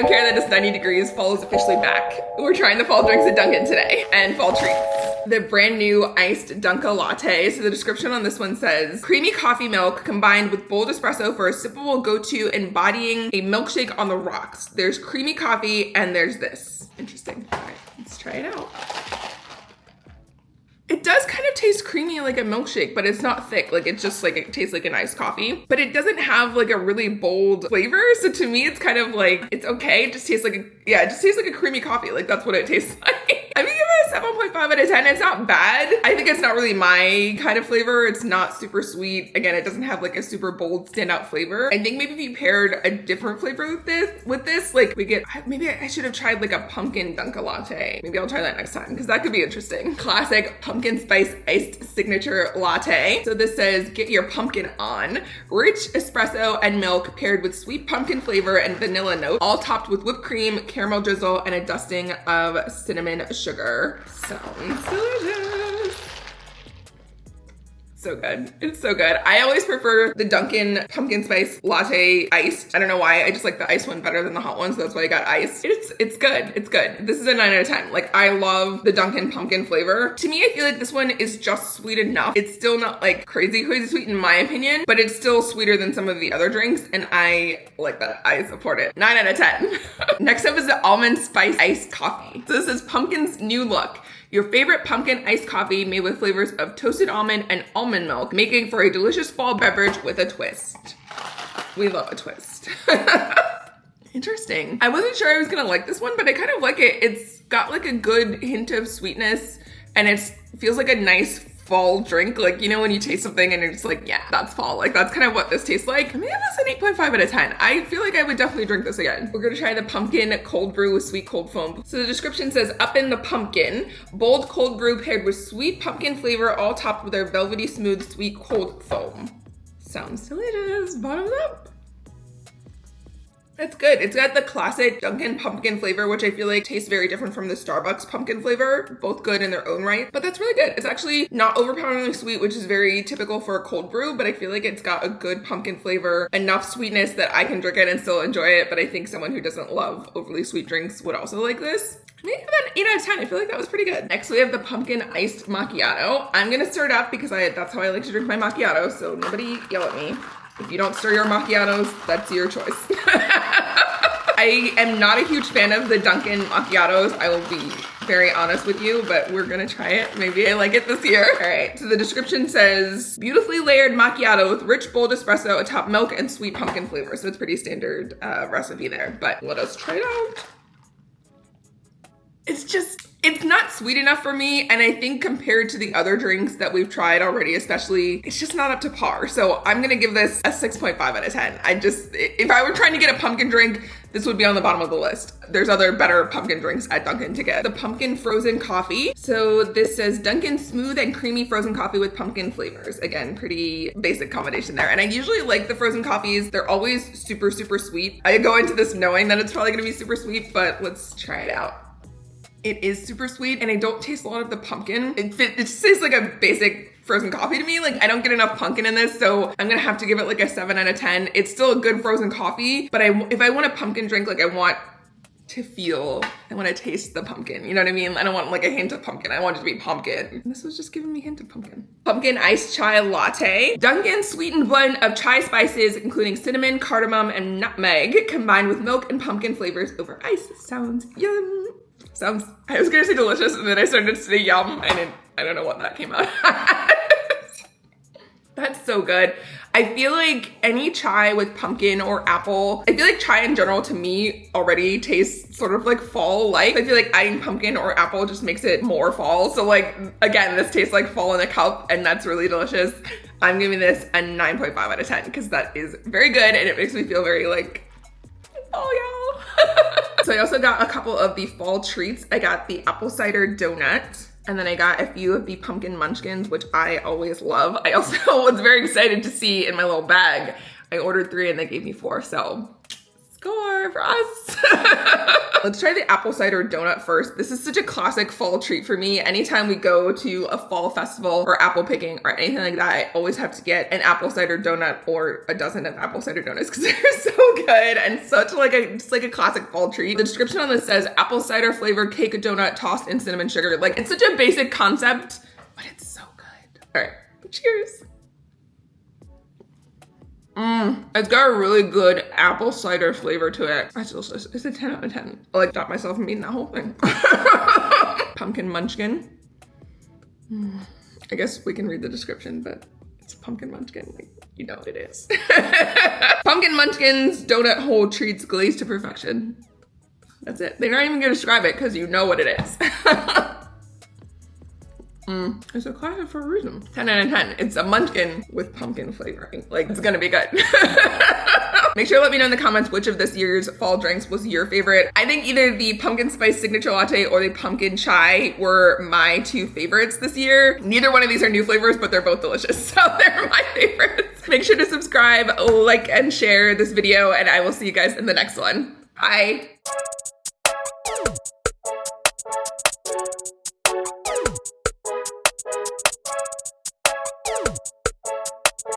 don't care that it's 90 degrees, fall is officially back. We're trying the fall drinks at Dunkin today and fall treats. The brand new iced Dunkalatte. So the description on this one says, creamy coffee milk combined with bold espresso for a sippable go-to embodying a milkshake on the rocks. There's creamy coffee and there's this. Interesting. All right, let's try it out. It does kind of taste creamy like a milkshake, but it's not thick. Like it's just like, it tastes like an iced coffee, but it doesn't have like a really bold flavor. So to me, it's kind of like, it's okay. It just tastes like it just tastes like a creamy coffee. Like that's what it tastes like. I'm gonna give it a 7.5 out of 10. It's not bad. I think it's not really my kind of flavor. It's not super sweet. Again, it doesn't have like a super bold standout flavor. I think maybe if you paired a different flavor with this, like maybe I should have tried like a pumpkin Dunkalatte. Maybe I'll try that next time because that could be interesting. Classic pumpkin spice iced signature latte. So this says, get your pumpkin on. Rich espresso and milk paired with sweet pumpkin flavor and vanilla note, all topped with whipped cream, caramel drizzle, and a dusting of cinnamon sugar. Sounds delicious. So good. It's so good. I always prefer the Dunkin pumpkin spice latte iced. I don't know why. I just like the iced one better than the hot one, so that's why I got iced. It's good. It's good. This is a 9 out of 10. Like I love the Dunkin pumpkin flavor. To me, I feel like this one is just sweet enough. It's still not like crazy sweet in my opinion, but it's still sweeter than some of the other drinks, and I like that. I support it. 9 out of 10. Next up is the almond spice iced coffee. So this is pumpkin's new look. Your favorite pumpkin iced coffee made with flavors of toasted almond and almond milk, making for a delicious fall beverage with a twist. We love a twist. Interesting. I wasn't sure I was gonna like this one, but I kind of like it. It's got like a good hint of sweetness and it feels like a nice fall drink. Like, you know, when you taste something and it's like, yeah, that's fall. Like that's kind of what this tastes like. I'm gonna give this an 8.5 out of 10. I feel like I would definitely drink this again. We're gonna try the pumpkin cold brew with sweet cold foam. So the description says, up in the pumpkin, bold cold brew paired with sweet pumpkin flavor, all topped with their velvety smooth sweet cold foam. Sounds delicious. Bottoms up. It's good. It's got the classic Dunkin pumpkin flavor, which I feel like tastes very different from the Starbucks pumpkin flavor. Both good in their own right, but that's really good. It's actually not overpoweringly sweet, which is very typical for a cold brew, but I feel like it's got a good pumpkin flavor, enough sweetness that I can drink it and still enjoy it, but I think someone who doesn't love overly sweet drinks would also like this. Maybe about an 8 out of 10. I feel like that was pretty good. Next, we have the pumpkin iced macchiato. I'm gonna stir it up because that's how I like to drink my macchiato, so nobody yell at me. If you don't stir your macchiatos, that's your choice. I am not a huge fan of the Dunkin macchiatos. I will be very honest with you, but we're gonna try it. Maybe I like it this year. All right, so the description says, beautifully layered macchiato with rich bold espresso atop milk and sweet pumpkin flavor. So it's pretty standard recipe there, but let us try it out. It's not sweet enough for me, and I think compared to the other drinks that we've tried already, especially, it's just not up to par. So I'm gonna give this a 6.5 out of 10. If I were trying to get a pumpkin drink, this would be on the bottom of the list. There's other better pumpkin drinks at Dunkin to get. The pumpkin frozen coffee. So this says Dunkin smooth and creamy frozen coffee with pumpkin flavors. Again, pretty basic combination there. And I usually like the frozen coffees. They're always super, super sweet. I go into this knowing that it's probably gonna be super sweet, but let's try it out. It is super sweet, and I don't taste a lot of the pumpkin. It just tastes like a basic frozen coffee to me. Like I don't get enough pumpkin in this, so I'm gonna have to give it like a 7 out of 10. It's still a good frozen coffee, but if I want a pumpkin drink, like I want to taste the pumpkin. You know what I mean? I don't want like a hint of pumpkin. I want it to be pumpkin. And this was just giving me a hint of pumpkin. Pumpkin iced chai latte. Dunkin sweetened blend of chai spices, including cinnamon, cardamom, and nutmeg, combined with milk and pumpkin flavors over ice. Sounds yum. I was gonna say delicious, and then I started to say yum, and I don't know what that came out. That's so good. I feel like any chai with pumpkin or apple, I feel like chai in general to me already tastes sort of like fall-like. I feel like adding pumpkin or apple just makes it more fall. So like, again, this tastes like fall in a cup, and that's really delicious. I'm giving this a 9.5 out of 10 because that is very good, and it makes me feel very like, oh yeah. So I also got a couple of the fall treats. I got the apple cider donut, and then I got a few of the pumpkin munchkins, which I always love. I also was very excited to see in my little bag. I ordered 3 and they gave me 4, so score for us. Let's try the apple cider donut first. This is such a classic fall treat for me. Anytime we go to a fall festival or apple picking or anything like that, I always have to get an apple cider donut or a dozen of apple cider donuts because they're so good and such like a classic fall treat. The description on this says apple cider flavored cake donut tossed in cinnamon sugar. Like, it's such a basic concept, but it's so good. All right, cheers. It's got a really good apple cider flavor to it. That's delicious. It's a 10 out of 10. I like stopped myself from eating that whole thing. Pumpkin munchkin. I guess we can read the description, but it's a pumpkin munchkin. Like, you know what it is. Pumpkin munchkins, donut hole treats glazed to perfection. That's it. They're not even gonna describe it because you know what it is. It's a classic for a reason. 10 out of 10. It's a munchkin with pumpkin flavoring. Like, it's gonna be good. Make sure to let me know in the comments which of this year's fall drinks was your favorite. I think either the pumpkin spice signature latte or the pumpkin chai were my two favorites this year. Neither one of these are new flavors, but they're both delicious, so they're my favorites. Make sure to subscribe, like, and share this video, and I will see you guys in the next one. Bye.